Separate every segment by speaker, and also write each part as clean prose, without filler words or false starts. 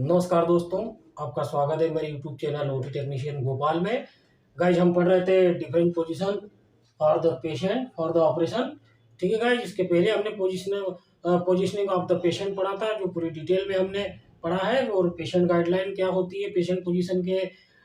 Speaker 1: नमस्कार दोस्तों, आपका स्वागत है मेरे YouTube channel OT technician Bhopal में। गाइज हम पढ़ रहे थे different position for the patient for the operation. ठीक है गाइज, इसके पहले हमने पोजीशनिंग ऑफ द पेशेंट पढ़ा था, जो पूरी डिटेल में हमने पढ़ा है, और पेशेंट गाइडलाइन क्या होती है पेशेंट पोजीशन के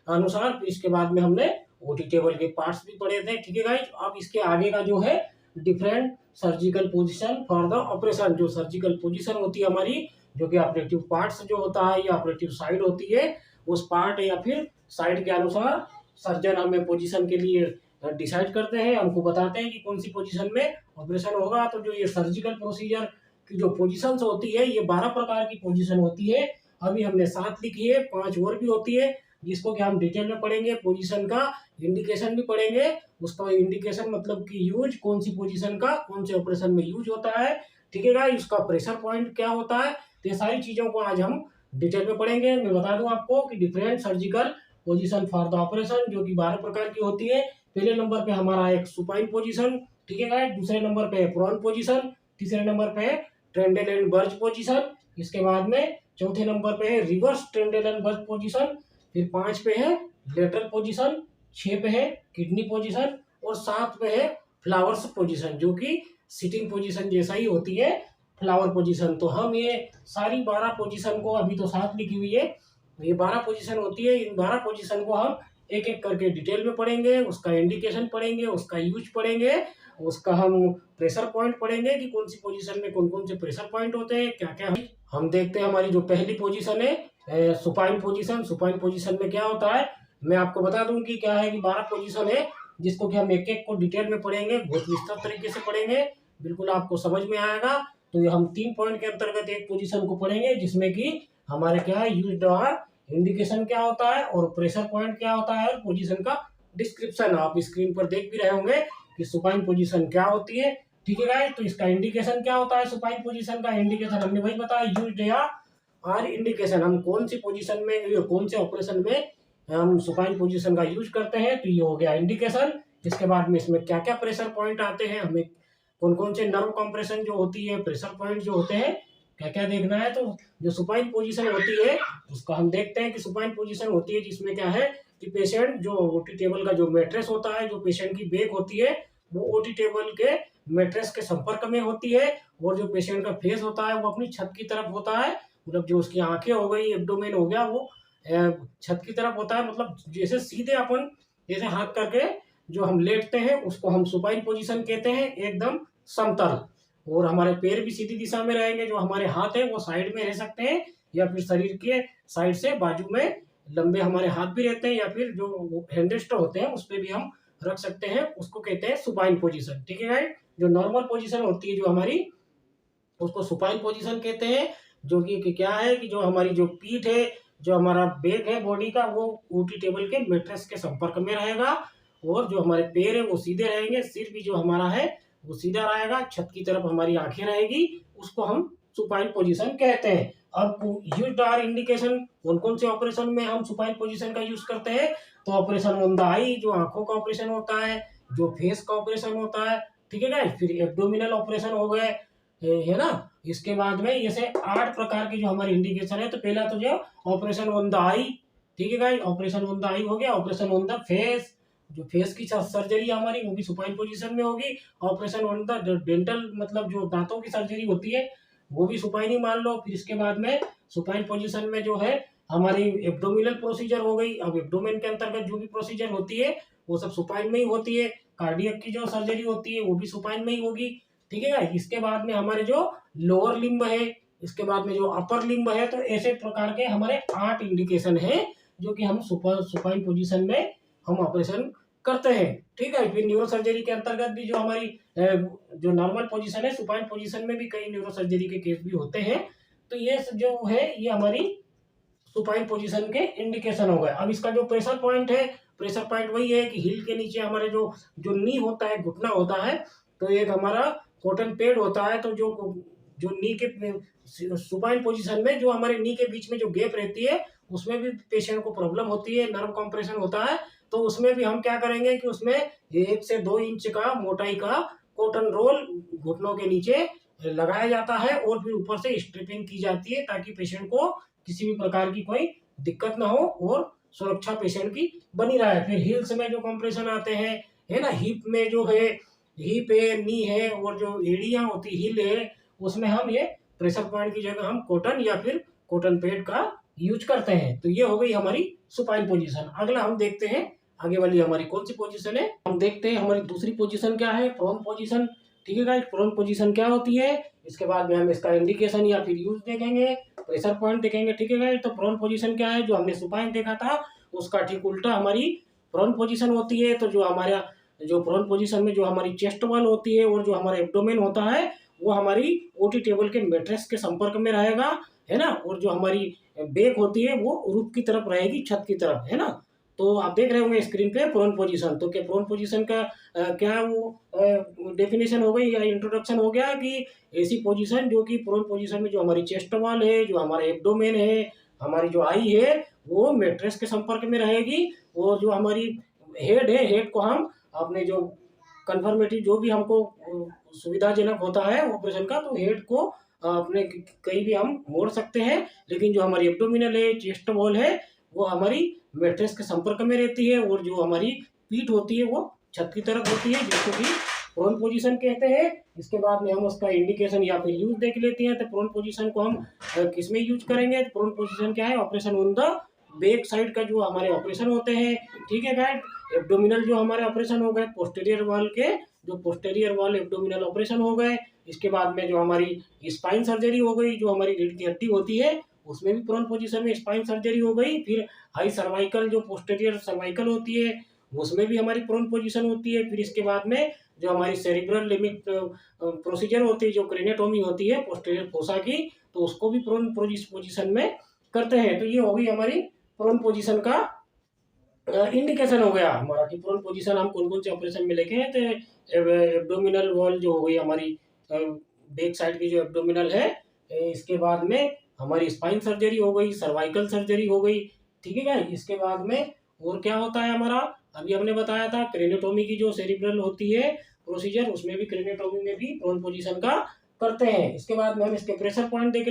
Speaker 1: अनुसार। फिर इसके बाद में हमने ओटी टेबल के पार्ट्स भी पढ़े थे। ठीक है गाइज, अब इसके आगे का जो है different surgical position for the operation, जो सर्जिकल पोजीशन होती है हमारी, जो कि ऑपरेटिव पार्ट्स जो होता है या ऑपरेटिव साइड होती है, उस पार्ट या फिर साइड के अनुसार सर्जन हमें पोजीशन के लिए डिसाइड करते हैं, हमको बताते हैं कि कौन सी पोजीशन में ऑपरेशन होगा। तो जो ये सर्जिकल प्रोसीजर की जो पोजीशंस होती है, ये 12 प्रकार की पोजीशन होती है। अभी हमने 7 लिखी है, 5 और भी होती है, जिसको कि हम डिटेल में पढ़ेंगे। पोजीशन का इंडिकेशन भी पढ़ेंगे, उसका इंडिकेशन मतलब कि यूज, कौन सी पोजीशन का कौन से ऑपरेशन में यूज होता है। ठीक है गाइस, उसका प्रेशर पॉइंट क्या होता है, तो ये सारी चीजों को आज हम डिटेल में पढ़ेंगे। मैं बता दूं आपको कि different surgical position for the operation, जो कि 12 प्रकार की होती है। पहले नंबर पे हमारा एक सुपाइन पोजीशन, ठीक है गाइस। दूसरे नंबर पे प्रोन पोजीशन, तीसरे नंबर पे ट्रेंडल एंड बर्ज पोजीशन, इसके बाद में चौथे नंबर पे है रिवर्स ट्रेंडल एंड बर्ज पोजीशन, फिर 5 पे है लेटरल पोजीशन, 6 पे है किडनी पोजीशन, और 7 पे है फ्लावर्स पोजीशन, जो कि सिटिंग पोजीशन जैसा ही होती है, फ्लावर पोजीशन। तो हम ये सारी 12 पोजीशन को, अभी तो 7 लिखी हुई है, ये 12 पोजीशन होती है। इन 12 पोजीशन को हम एक एक करके डिटेल में पढ़ेंगे, उसका इंडिकेशन पढ़ेंगे, उसका यूज पढ़ेंगे, उसका हम प्रेशर पॉइंट पढ़ेंगे कि कौन सी पोजीशन में कौन कौन से प्रेशर पॉइंट होते हैं, क्या क्या हम देखते हैं। हमारी जो पहली पोजीशन है सुपाइन पोजीशन। सुपाइन पोजीशन में क्या होता है, मैं आपको बता दूं कि क्या है कि 12 पोजीशन है, जिसको कि हम एक एक को डिटेल में पढ़ेंगे, बहुत विस्तृत तरीके से पढ़ेंगे, बिल्कुल आपको समझ में आएगा। तो ये हम 3 पॉइंट के अंतर्गत एक पोजीशन को पढ़ेंगे, जिसमें कि हमारे क्या है यूज्ड और इंडिकेशन क्या होता है, और प्रेशर पॉइंट क्या होता है, और पोजीशन का डिस्क्रिप्शन आप स्क्रीन पर देख भी रहे होंगे कि सुपाइन पोजीशन क्या होती है। ठीक है गाइस, तो इसका इंडिकेशन क्या होता है, सुपाइन पोजीशन का इंडिकेशन हमने वही बताया, यूज्ड या और इंडिकेशन, हम कौन सी पोजीशन में, कौन से ऑपरेशन में हम सुपाइन पोजीशन का यूज करते हैं, तो ये हो गया इंडिकेशन। इसके बाद में इसमें क्या क्या प्रेशर पॉइंट आते हैं, हमें कौन कौन से नर्व कंप्रेशन जो होती है, प्रेशर पॉइंट जो होते हैं, क्या क्या देखना है। तो जो सुपाइन पोजीशन होती है उसका हम देखते हैं कि सुपाइन पोजीशन होती है जिसमें क्या है कि पेशेंट जो ओटी टेबल का जो मैट्रेस होता है, जो पेशेंट की बैक होती है, वो ओटी टेबल के मैट्रेस के संपर्क में होती है, और जो पेशेंट का फेस होता है वो अपनी छत की तरफ होता है, मतलब जो उसकी आंखें हो गई, एब्डोमेन हो गया, वो छत की तरफ होता है, मतलब जैसे सीधे अपन जैसे हाथ करके जो हम लेटते हैं उसको हम सुपाइन पोजीशन कहते हैं, एकदम समतल। और हमारे पैर भी सीधी दिशा में रहेंगे, जो हमारे हाथ है वो साइड में रह सकते हैं, या फिर शरीर के साइड से बाजू में लंबे हमारे हाथ भी रहते हैं, या फिर जो हैंडरेस्ट होते हैं उस पर भी हम रख सकते हैं, उसको कहते हैं सुपाइन पोजीशन। ठीक है गाइस, जो नॉर्मल पोजीशन होती है जो हमारी, उसको सुपाइन पोजीशन कहते हैं। जो कि क्या है कि जो हमारी जो पीठ है, जो हमारा बैक है बॉडी का, वो ओटी टेबल के मैट्रेस के संपर्क में रहेगा, और जो हमारे पैर है वो सीधे रहेंगे, सिर भी जो हमारा है वो सीधा रहेगा, छत की तरफ हमारी आंखें रहेगी, उसको हम सुपाइन पोजीशन कहते हैं। अब यूज्ड आर इंडिकेशन, कौन कौन से ऑपरेशन में हम सुपाइन पोजीशन का यूज करते हैं, तो ऑपरेशन ऑन द आई, जो आंखों का ऑपरेशन होता है, जो फेस का ऑपरेशन होता है, ठीक है गाइस, फिर एब्डोमिनल ऑपरेशन हो गए, है ना। इसके बाद में जैसे 8 प्रकार की जो हमारी इंडिकेशन है, तो पहला तो जो ऑपरेशन ऑन द आई, ठीक है गाइस, ऑपरेशन ऑन द आई हो गया। ऑपरेशन ऑन द फेस, जो फेस की सर्जरी हमारी वो भी सुपाइन पोजीशन में होगी। ऑपरेशन ऑन द डेंटल, मतलब जो दांतों की सर्जरी होती है, वो भी सुपाइन ही मान लो। फिर इसके बाद में सुपाइन पोजीशन में जो है हमारी एब्डोमिनल प्रोसीजर हो गई। अब एब्डोमेन के अंतर्गत जो भी प्रोसीजर होती है वो सब सुपाइन में ही होती है। कार्डियक की जो सर्जरी होती है वो भी सुपाइन में ही होगी, ठीक है। इसके बाद में हमारे जो लोअर लिम्ब है, इसके बाद में जो अपर लिम्ब है, तो ऐसे प्रकार के हमारे 8 इंडिकेशन है, जो कि हम सुपाइन पोजीशन में हम ऑपरेशन करते हैं, ठीक है। फिर न्यूरो सर्जरी के अंतर्गत भी जो हमारी जो नॉर्मल पोजीशन है, सुपाइन पोजीशन में भी कई न्यूरो सर्जरी के केस भी होते हैं। तो ये जो है ये हमारी सुपाइन पोजीशन के इंडिकेशन हो गए। अब इसका जो प्रेशर पॉइंट है, प्रेशर पॉइंट वही है कि हिल के नीचे हमारे जो जो नी होता है, घुटना होता है, तो एक हमारा कॉटन पैड होता है, तो जो जो नी के सुपाइन पोजीशन में जो हमारे नी के बीच में जो गैप रहती है, उसमें भी पेशेंट को प्रॉब्लम होती है, नर्व कंप्रेशन होता है, तो उसमें भी हम क्या करेंगे कि उसमें 1 से 2 इंच का मोटाई का कॉटन रोल घुटनों के नीचे लगाया जाता है, और फिर ऊपर से स्ट्रिपिंग की जाती है, ताकि पेशेंट को किसी भी प्रकार की कोई दिक्कत ना हो और सुरक्षा पेशेंट की बनी रहे। फिर हील्स में जो कंप्रेशन आते हैं, है ना, हिप में जो है, हिप है, नी है, और जो एड़ियाँ होती हील है, उसमें हम ये प्रेशर पॉइंट की जगह हम कॉटन या फिर कॉटन पैड का यूज करते हैं। तो ये हो गई हमारी सुपाइन पोजीशन। अगला हम देखते हैं आगे वाली हमारी कौन सी पोजीशन है। हम देखते हैं हमारी दूसरी पोजीशन क्या है, प्रोन पोजीशन। ठीक है गाइस, प्रोन पोजीशन क्या होती है, इसके बाद में हम इसका इंडिकेशन या फिर यूज देखेंगे, प्रेशर पॉइंट देखेंगे। ठीक है गाइस, तो प्रोन पोजीशन क्या है, जो हमने सुपाइन देखा था उसका ठीक उल्टा हमारी प्रोन पोजीशन होती है। तो जो हमारा जो प्रोन पोजीशन में जो हमारी चेस्ट वॉल होती है और जो हमारा एब्डोमेन होता है वो हमारी ओटी टेबल के मैट्रेस के संपर्क में रहेगा, है ना, और जो हमारी बैक होती है वो रूफ की तरफ रहेगी, छत की तरफ, है ना। तो आप देख रहे होंगे स्क्रीन पे प्रोन पोजीशन। तो क्या प्रोन पोजीशन का क्या वो डेफिनेशन हो गई या इंट्रोडक्शन हो गया कि ऐसी पोजीशन जो कि प्रोन पोजीशन में जो हमारी चेस्ट वॉल है, जो हमारा एब्डोमेन है, हमारी जो आई है वो मैट्रेस के संपर्क में रहेगी, और जो हमारी हेड है, हेड को हम अपने जो कन्फर्मेटिव जो भी हमको सुविधाजनक होता है ऑपरेशन का, तो हेड को अपने कहीं भी हम मोड़ सकते हैं। लेकिन जो हमारी एब्डोमिनल है, चेस्ट वॉल है, वो हमारी मैट्रेस के संपर्क में रहती है, और जो हमारी पीठ होती है वो छत की तरफ होती है, जिसको कि प्रोन पोजीशन कहते हैं। इसके बाद में हम उसका इंडिकेशन या फिर यूज देख लेते हैं। तो प्रोन पोजीशन को हम किस में यूज करेंगे, प्रोन पोजीशन क्या है, operation on the back side का जो हमारे ऑपरेशन होते हैं। ठीक है गाइड, एब्डोमिनल जो हमारे ऑपरेशन हो गए, पोस्टीरियर वॉल के जो पोस्टीरियर वॉल एब्डोमिनल ऑपरेशन हो गए। इसके बाद में जो हमारी स्पाइन सर्जरी हो गई, जो हमारी रीढ़ की हड्डी होती है उसमें भी प्रोन पोजीशन में स्पाइन सर्जरी हो गई। फिर हाई सर्वाइकल जो पोस्टीरियर सर्वाइकल होती है उसमें भी हमारी प्रोन पोजीशन होती है। फिर इसके बाद में जो हमारी सेरिब्रल लिमिट प्रोसीजर होती है, जो क्रेनेटोमी होती है पोस्टीरियर फोसा की, तो उसको भी प्रोन पोजीशन में करते हैं। तो ये हो गई हमारी प्रोन पोजीशन का इंडिकेशन हो गया हमारा कि प्रोन पोजीशन हम कौन कौन से ऑपरेशन में लेके हैं। तो एब्डोमिनल वॉल जो हो गई हमारी बैक साइड की जो एब्डोमिनल है, इसके बाद में हमारी स्पाइन सर्जरी हो गई, सर्वाइकल सर्जरी हो गई। ठीक है क्या, इसके बाद में और क्या होता है हमारा, अभी हमने बताया था क्रेनेटोमी की जो सेरिब्रल होती है प्रोसीजर, उसमें भी क्रेनेटोमी में भी प्रोन पोजीशन का करते हैं। इसके बाद में हम इसके प्रेशर पॉइंट देख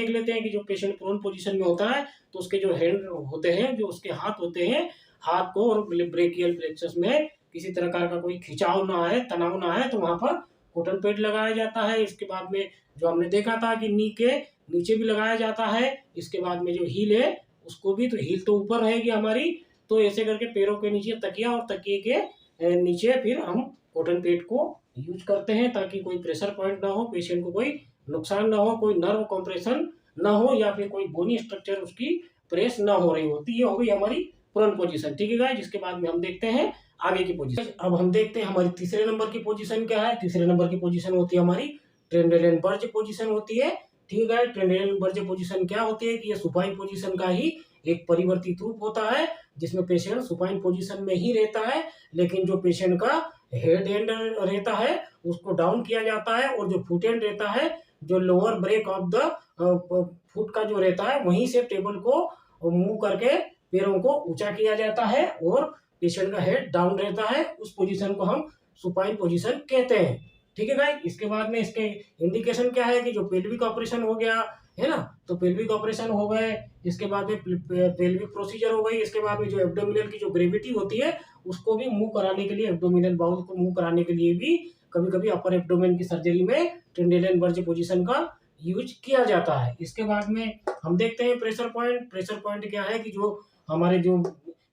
Speaker 1: लेते हैं कि जो पेशेंट प्रोन पोजीशन में होता है तो उसके जो हैंड होते हैं, जो उसके हाथ होते हैं, हाथ को और ब्रेकियल प्लेक्सस में किसी तरह का कोई खिंचाव ना है, तनाव ना है, तो वहां पर कॉटन पैड लगाया जाता है। इसके बाद में जो हमने देखा था कि नी के नीचे भी लगाया जाता है। इसके बाद में जो हील है उसको भी, तो हील तो ऊपर रहेगी हमारी, तो ऐसे करके पैरों के नीचे तकिया और तकिए के नीचे फिर हम कॉटन पैड को यूज करते हैं, ताकि कोई प्रेशर पॉइंट ना हो, पेशेंट को कोई नुकसान ना हो, कोई नर्व कॉम्प्रेशन ना हो, या फिर कोई बोनी स्ट्रक्चर उसकी प्रेस ना हो रही होती। ये हो गई हमारी प्रोन पोजीशन। ठीक है गाइस, जिसके बाद में हम देखते हैं आगे की पोजीशन। अब हम देखते हैं हमारी तीसरे नंबर की पोजीशन क्या है। तीसरे नंबर की पोजीशन होती है हमारी ट्रेंडेलन बर्ज पोजीशन होती है। ठीक है, ट्रेंडेलन बर्ज पोजीशन क्या होती है कि ये सुपाइन पोजीशन का ही एक परिवर्तित रूप होता है, जिसमें पेशेंट सुपाइन पोजीशन में ही रहता है, लेकिन जो पेशेंट का हेड एंड रहता है उसको डाउन किया जाता है, और जो फुट एंड रहता है, जो lower break of the foot का जो रहता है, वहीं से टेबल को मूव करके पैरों को ऊंचा किया जाता है, और पेशेंट का हेड डाउन रहता है। उस पोजीशन को हम सुपाइन पोजीशन कहते हैं। ठीक है गाइस, इसके बाद में इसके इंडिकेशन क्या है कि जो पेल्विक ऑपरेशन हो गया, है ना, तो पेल्विक ऑपरेशन हो गए, इसके बाद में पेल्विक प्रोसीजर हो गई, इसके बाद में जो एब्डोमिनल की जो ग्रेविटी होती है उसको भी मूव कराने के लिए, एब्डोमिनल बाउल को मूव कराने के लिए भी कभी कभी अपर एब्डोमेन की सर्जरी में ट्रेंडेलन बर्ज पोजीशन का यूज किया जाता है। इसके बाद में हम देखते हैं प्रेशर पॉइंट। प्रेशर पॉइंट क्या है कि जो हमारे जो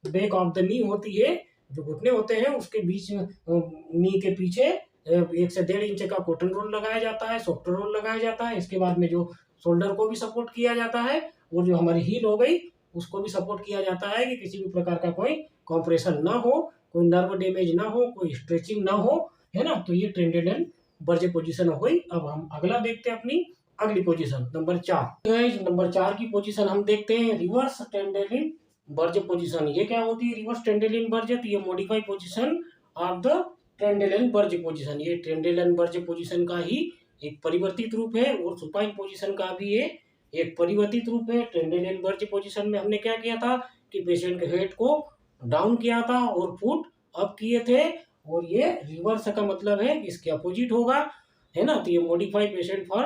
Speaker 1: बैक ऑफ द नी होती है, जो घुटने होते हैं उसके बीच नी के पीछे 1 से 1.5 इंच का कॉटन रोल लगाया जाता है, सॉफ्ट रोल लगाया जाता है। इसके बाद में जो शोल्डर को भी सपोर्ट किया जाता है, और जो हमारी हील हो गई उसको भी सपोर्ट किया जाता है कि किसी भी प्रकार का कोई कॉम्प्रेशन ना हो, कोई नर्व डैमेज ना हो, कोई स्ट्रेचिंग ना हो, है ना। तो ये ट्रेंडेलन बर्ज पोजीशन हो गई। अब हम अगला देखते हैं अपनी अगली पोजीशन नंबर 4। नंबर 4 की पोजीशन हम देखते हैं रिवर्स ट्रेंडेलन बर्ज पोजीशन। ये क्या होती है रिवर्स ट्रेंडेलन बर्ज, तो ये modify position of the Trendelenburg position. ये ट्रेंडेलन बर्ज पोजीशन का ही एक परिवर्तित रूप है, और सुपाइन पोजीशन का भी ये एक परिवर्तित रूप है। ट्रेंडेलन बर्ज पोजीशन में हमने क्या किया था कि पेशेंट के हेड को डाउन किया था और फुट अप किए थे, और ये रिवर्स का मतलब है कि इसके अपोजिट होगा, है ना। तो ये modify patient for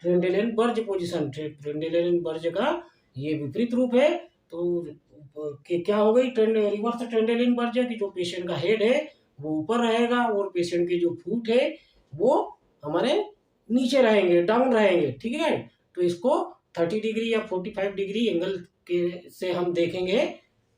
Speaker 1: ट्रेंडेलन Burj position, ट्रेंडेलन बर्ज का ये विपरीत रूप है। तो क्या हो गई, रिवर्स ट्रेंडल इनवर्जन की जो पेशेंट का हेड है वो ऊपर रहेगा और पेशेंट के जो फुट है वो हमारे नीचे रहेंगे, डाउन रहेंगे, ठीक है। तो इसको 30 डिग्री या 45 डिग्री एंगल के से हम देखेंगे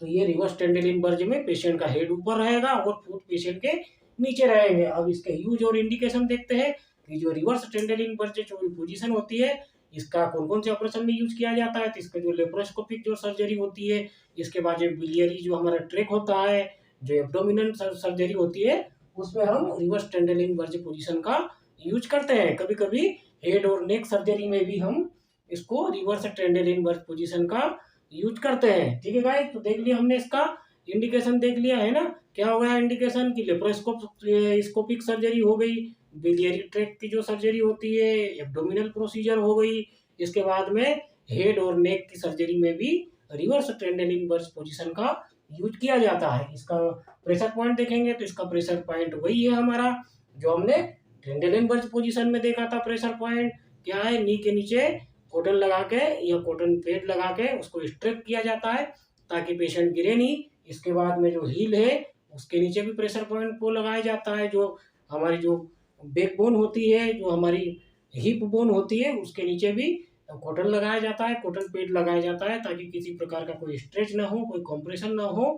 Speaker 1: तो ये रिवर्स ट्रेंडल इनवर्जन में पेशेंट का हेड ऊपर रहेगा और फुट पेशेंट के नीचे रहेंगे। अब इसके यूज और इंडिकेशन देखते हैं कि जो रिवर्स ट्रेंडल इनवर्जन जो पोजीशन होती है इसका कौन कौन से ऑपरेशन में यूज किया जाता है। तो इसका जो लेप्रोस्कोपिक जो सर्जरी होती है, इसके बाद जो बिलियरी जो हमारा ट्रैक होता है, जो एब्डोमिनल सर्जरी होती है, उसमें हम रिवर्स ट्रेंडल इनवर्जन पोजीशन का यूज करते हैं। कभी कभी हेड और नेक सर्जरी में भी हम इसको रिवर्स ट्रेंडल इनवर्स पोजीशन का यूज करते हैं, ठीक है गाइस। तो देख लिया हमने, इसका इंडिकेशन देख लिया है ना। क्या हो गया इंडिकेशन की लेप्रोस्कोपिक सर्जरी हो गई, बिलियरी ट्रैक की जो सर्जरी होती है, एब्डोमिनल प्रोसीजर हो गई, इसके बाद में हेड और नेक की सर्जरी में भी रिवर्स ट्रेंडल इनवर्स पोजीशन का यूज किया जाता है। इसका प्रेशर पॉइंट देखेंगे तो इसका प्रेशर पॉइंट वही है हमारा जो हमने ट्रेंडल इनवर्स पोजीशन में देखा था। प्रेशर पॉइंट क्या है, नी के नीचे कॉटन लगा के या कॉटन पैड लगा के उसको स्ट्रेप किया जाता है ताकि पेशेंट गिरे नहीं। इसके बाद में जो हील है उसके नीचे भी प्रेशर पॉइंट को लगाया जाता है। जो हमारी जो बैकबोन होती है, जो हमारी हिप बोन होती है, उसके नीचे भी कॉटन लगाया जाता है, कॉटन पैड लगाया जाता है ताकि किसी प्रकार का कोई स्ट्रेच ना हो, कोई कॉम्प्रेशन ना हो,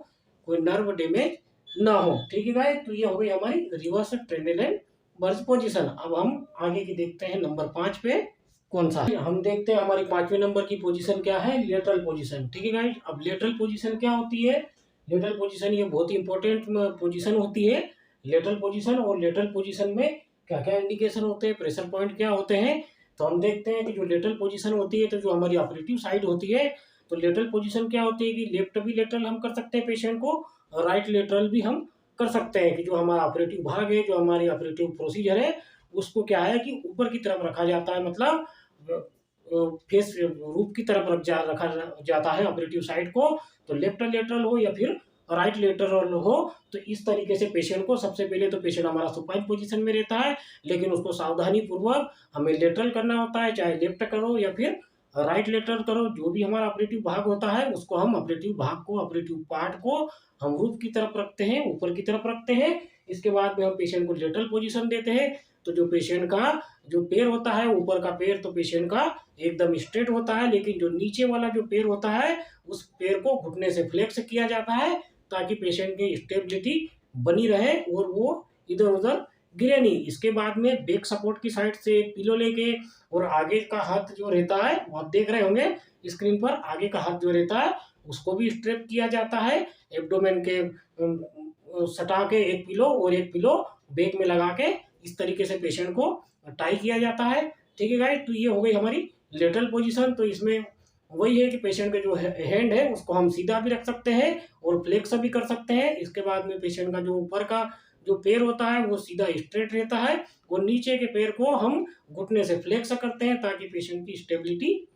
Speaker 1: कोई नर्व डैमेज ना हो, ठीक है गाइस। तो ये हो गई हमारी रिवर्स ट्रेंडल इनवर्स पोजीशन। अब हम आगे की देखते हैं नंबर 5 पे कौन सा है। हम देखते हैं हमारी 5वें नंबर की पोजीशन क्या है, लेटरल पोजीशन, ठीक है गाइस। अब लेटरल पोजीशन क्या होती है, लेटरल पोजीशन ये बहुत ही इंपॉर्टेंट पोजीशन होती है। लेटरल पोजीशन और लेटरल पोजीशन में क्या क्या इंडिकेशन होते हैं, प्रेशर पॉइंट क्या होते हैं। तो हम देखते हैं कि जो लेटरल पोजीशन होती है, तो जो हमारी ऑपरेटिव साइड होती है, तो लेटरल पोजीशन क्या होती है कि लेफ्ट भी लेटरल हम कर सकते हैं पेशेंट को, और राइट लेटरल भी हम कर सकते हैं। कि जो हमारा ऑपरेटिव भाग है, जो हमारी ऑपरेटिव प्रोसीजर है, उसको क्या है कि ऊपर की तरफ रखा जाता है, मतलब फेस रूप की तरफ रखा जाता है ऑपरेटिव साइड को। तो लेफ्ट लेटरल हो या फिर राइट लेटरल हो, तो इस तरीके से पेशेंट को, सबसे पहले तो पेशेंट हमारा सुपाइन पोजीशन में रहता है, लेकिन उसको सावधानी पूर्वक हमें लेटरल करना होता है, चाहे लेफ्ट करो या फिर राइट लेटरल करो। जो भी हमारा ऑपरेटिव भाग होता है उसको हम ऑपरेटिव भाग को, ऑपरेटिव पार्ट को हम रूफ की तरफ रखते हैं, ऊपर की तरफ रखते हैं। इसके बाद में हम पेशेंट को लेटरल पोजीशन देते हैं। तो जो पेशेंट का जो पैर होता है, ऊपर का पैर तो पेशेंट का एकदम स्ट्रेट होता है, लेकिन जो नीचे वाला जो पैर होता है उस पैर को घुटने से फ्लेक्स किया जाता है ताकि पेशेंट की स्टेबिलिटी बनी रहे और वो इधर उधर गिरे नहीं। इसके बाद में बैक सपोर्ट की साइड से एक पिलो लेके, और आगे का हाथ जो रहता है वो आप देख रहे होंगे स्क्रीन पर, आगे का हाथ जो रहता है उसको भी स्ट्रेप किया जाता है। एब्डोमेन के सटा के एक पिलो और एक पिलो बैक में लगा के इस तरीके से पेशेंट को टाई किया जाता है, ठीक है गाइस। तो ये हो गई हमारी लेटरल पोजीशन। तो इसमें वही है कि पेशेंट के जो हैंड है उसको हम सीधा भी रख सकते हैं और फ्लेक्स भी कर सकते हैं। इसके बाद में पेशेंट का जो ऊपर का जो पैर होता है वो सीधा स्ट्रेट रहता है, और नीचे के पैर को हम घुटने से फ्लेक्स करते हैं ताकि पेशेंट की स्टेबिलिटी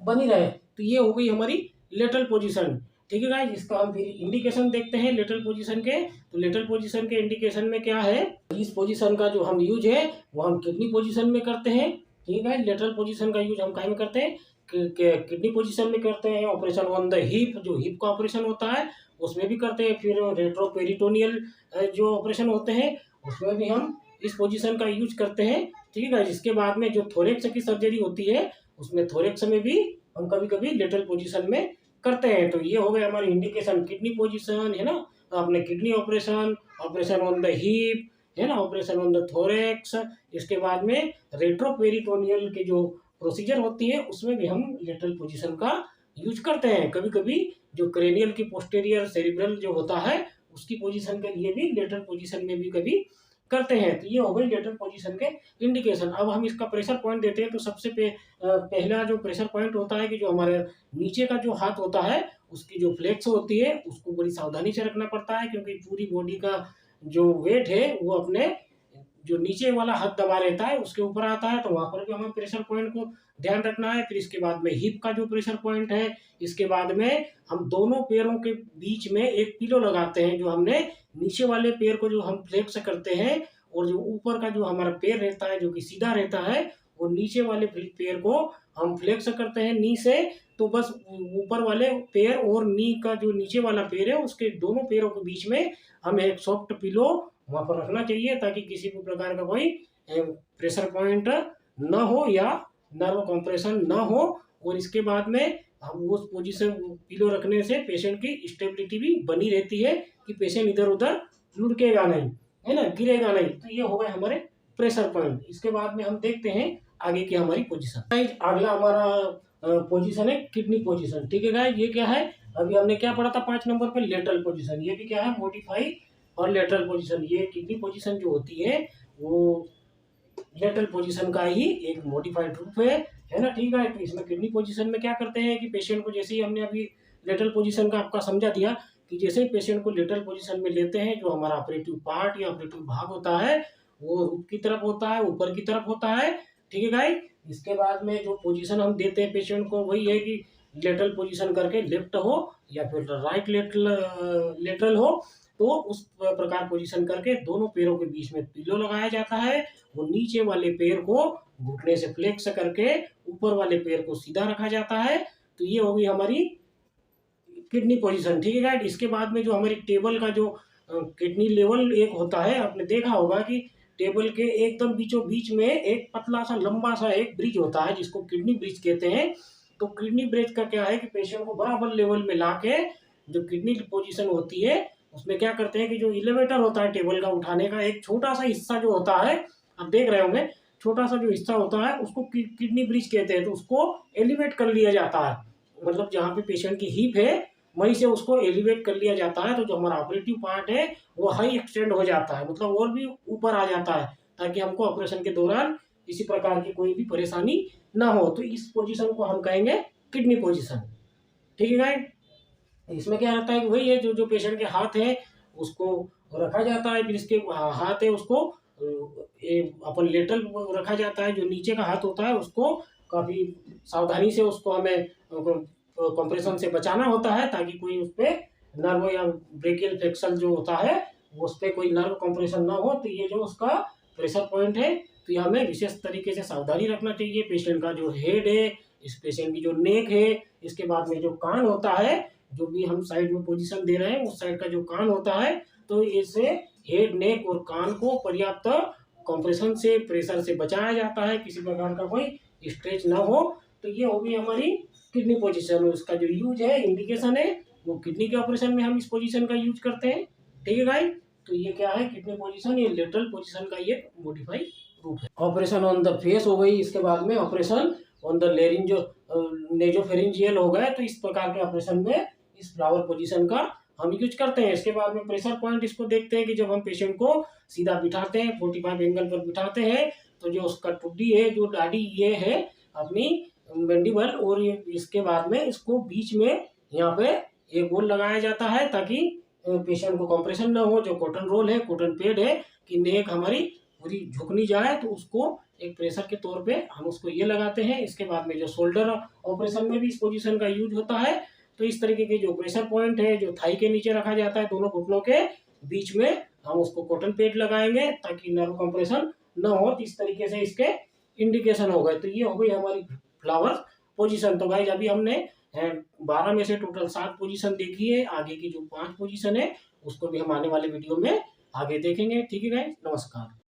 Speaker 1: बनी रहे। तो ये हो गई हमारी लेटरल पोजीशन, ठीक है गाइस। इसका हम फिर इंडिकेशन देखते हैं लेटरल पोजीशन के। तो लेटरल पोजीशन के इंडिकेशन में क्या है, इस पोजीशन का जो हम यूज है वो हम किडनी पोजीशन में करते हैं, ठीक है गाइस। लेटरल पोजीशन का यूज हम कहीं में करते हैं, किडनी पोजीशन में करते हैं। ऑपरेशन ऑन द हिप, जो हिप का ऑपरेशन होता है उसमें भी करते हैं। फिर रेट्रोपेरिटोनियल जो ऑपरेशन होते हैं उसमें भी हम इस पोजीशन का यूज करते हैं, ठीक है। इसके बाद में जो थोरेक्स की सर्जरी होती है उसमें थोरेक्स में भी हम कभी कभी लेटरल पोजीशन में करते हैं। तो ये हो गए हमारे इंडिकेशन, किडनी पोजीशन है ना, अपने kidney operation, operation on the hip है ना, ऑपरेशन ऑन द थोरेक्स। इसके बाद में रेट्रोपेरिटोनियल के जो प्रोसीजर होती है उसमें भी हम लेटरल पोजीशन का यूज करते हैं। कभी कभी जो क्रेनियल की पोस्टीरियर सेरिब्रल जो होता है उसकी पोजीशन के लिए भी लेटरल पोजीशन में भी कभी करते हैं। तो ये हो गई लेटरल पोजीशन के इंडिकेशन। अब हम इसका प्रेशर पॉइंट देते हैं। तो सबसे पहला जो प्रेशर पॉइंट होता है कि जो हमारे नीचे का जो हाथ होता है उसकी जो फ्लेक्स होती है उसको बड़ी सावधानी से रखना पड़ता है, क्योंकि पूरी बॉडी का जो वेट है वो अपने जो नीचे वाला हाथ दबा रहता है उसके ऊपर आता है। तो वहां पर भी हमें प्रेशर पॉइंट को ध्यान रखना है। फिर इसके बाद में हिप का जो प्रेशर पॉइंट है, इसके बाद में हम दोनों पैरों के बीच में एक पिलो लगाते हैं। जो हमने नीचे वाले पैर को जो हम फ्लेक्स करते हैं, और जो ऊपर का जो हमारा पैर रहता है जो कि सीधा रहता है, वो नीचे वाले पैर को हम फ्लेक्स करते हैं नी से। तो तो बस ऊपर वाले पैर और नी का जो नीचे वाला पैर है उसके दोनों पैरों के बीच में हमें एक सॉफ्ट पिलो वहाँ पर रखना चाहिए, ताकि किसी भी प्रकार का कोई प्रेशर पॉइंट न हो या नर्व कंप्रेशन न हो। और इसके बाद में हम उस पोजीशन पिलो रखने से पेशेंट की स्टेबिलिटी भी बनी रहती है कि पेशेंट इधर उधर लुढ़केगा नहीं, है ना, गिरेगा नहीं। तो ये हो गए हमारे प्रेशर पॉइंट। इसके बाद में हम देखते हैं आगे की हमारी पोजीशन। अगला हमारा पोजीशन है किडनी पोजीशन। ठीक है गाइस, ये क्या है, अभी हमने क्या पढ़ा था 5 नंबर पे, लेटरल पोजीशन। ये भी क्या है, मॉडिफाई और लेटरल पोजीशन। ये किडनी पोजीशन जो होती है वो लेटरल पोजीशन का ही एक मॉडिफाइड रूप है ना। ठीक है, तो इसमें किडनी पोजीशन में क्या करते हैं कि पेशेंट को, जैसे ही हमने अभी लेटरल पोजीशन का आपका समझा दिया कि जैसे ही पेशेंट को लेटरल पोजीशन में लेते हैं, जो हमारा ऑपरेटिव पार्ट या ऑपरेटिव भाग होता है वो रूप की तरफ होता है, ऊपर की तरफ होता है। ठीक है गाइस, इसके बाद में जो पोजीशन हम देते हैं पेशेंट को वही है कि लेटरल पोजीशन करके लेफ्ट हो या फिर राइट लेटरल हो, तो उस प्रकार पोजीशन करके दोनों पैरों के बीच में पिलो लगाया जाता है। वो नीचे वाले पैर को घुटने से फ्लेक्स करके ऊपर वाले पैर को सीधा रखा जाता है। तो ये होगी हमारी किडनी पोजीशन। ठीक है गाइस, इसके बाद में जो हमारी टेबल का जो किडनी लेवल एक होता है, आपने देखा होगा कि टेबल के एकदम बीचों बीच में एक पतला सा लंबा सा एक ब्रिज होता है जिसको किडनी ब्रिज कहते हैं। तो किडनी ब्रिज का क्या है कि पेशेंट को बराबर लेवल में लाके जो किडनी पोजीशन होती है उसमें क्या करते हैं कि जो एलिवेटर होता है टेबल का उठाने का, एक छोटा सा हिस्सा जो होता है, आप देख रहे होंगे, छोटा सा जो हिस्सा होता है उसको किडनी ब्रिज कहते हैं। तो उसको एलिवेट कर लिया जाता है, मतलब जहाँ पे पेशेंट की हिप है वहीं से उसको एलिवेट कर लिया जाता है। तो जो हमारा ऑपरेटिव पार्ट है वो हाई एक्सटेंड हो जाता है, मतलब और भी ऊपर आ जाता है, ताकि हमको ऑपरेशन के दौरान किसी प्रकार की कोई भी परेशानी ना हो। तो इस पोजीशन को हम कहेंगे किडनी पोजीशन। ठीक है गाइस, इसमें क्या रहता है कि वही है, जो जो पेशेंट के हाथ है उसको रखा जाता है, फिर इसके हाथ है उसको अपन लेटरल रखा जाता है। जो नीचे का हाथ होता है उसको काफ़ी सावधानी से उसको हमें कंप्रेशन से बचाना होता है, ताकि कोई उस पर नर्व या ब्रेकियल फ्लेक्शन जो होता है उस पर कोई नर्व कंप्रेशन ना हो। तो ये जो उसका प्रेशर पॉइंट है, तो ये हमें विशेष तरीके से सावधानी रखना चाहिए। पेशेंट का जो हेड है, इस पेशेंट की जो नेक है, इसके बाद में जो कान होता है, जो भी हम साइड में पोजीशन दे रहे हैं उस साइड का जो कान होता है, तो इससे हेड, नेक और कान को पर्याप्त कंप्रेशन से, प्रेशर से बचाया जाता है, किसी प्रकार का कोई स्ट्रेच ना हो। तो ये होगी हमारी किडनी पोजीशन। उसका जो यूज है, इंडिकेशन है, वो किडनी के ऑपरेशन में हम इस पोजीशन का यूज करते हैं। ठीक है गाइस, तो ये क्या है किडनी पोजीशन, ये लेटरल पोजीशन का ये मॉडिफाइड रूप है। ऑपरेशन ऑन द फेस हो गई, इसके बाद में ऑपरेशन ऑन द नेजोफेरिंजियल हो गए। तो इस प्रकार के ऑपरेशन में इस फ्लावर पोजीशन का हम यूज करते हैं। इसके बाद में प्रेशर पॉइंट इसको देखते हैं कि जब हम पेशेंट को सीधा बिठाते हैं, 45 एंगल पर बिठाते हैं, तो जो उसका टुड्डी है, जो दाढ़ी ये है अपनी मैंडिबल, और ये इसके बाद में इसको बीच में यहाँ पे एक गोल लगाया जाता है, ताकि पेशेंट को कंप्रेशन ना हो। जो कॉटन रोल है, कॉटन पैड है, कि नेक हमारी पूरी झुकनी जाए, तो उसको एक प्रेशर के तौर पे हम उसको ये लगाते हैं। इसके बाद में जो शोल्डर ऑपरेशन में भी इस पोजीशन का यूज होता है। तो इस तरीके के जो प्रेशर पॉइंट है, जो थाई के नीचे रखा जाता है, दोनों घुटनों के बीच में हम उसको कॉटन पैड लगाएंगे ताकि नर्व कंप्रेशन न हो। तो इस तरीके से इसके इंडिकेशन हो गए। तो ये हो गई हमारी फ्लावर पोजीशन। तो गाइस, अभी हमने 12 में से टोटल 7 पोजीशन देखी है। आगे की जो 5 पोजीशन है उसको भी हम आने वाले वीडियो में आगे देखेंगे। ठीक है गाइस, नमस्कार।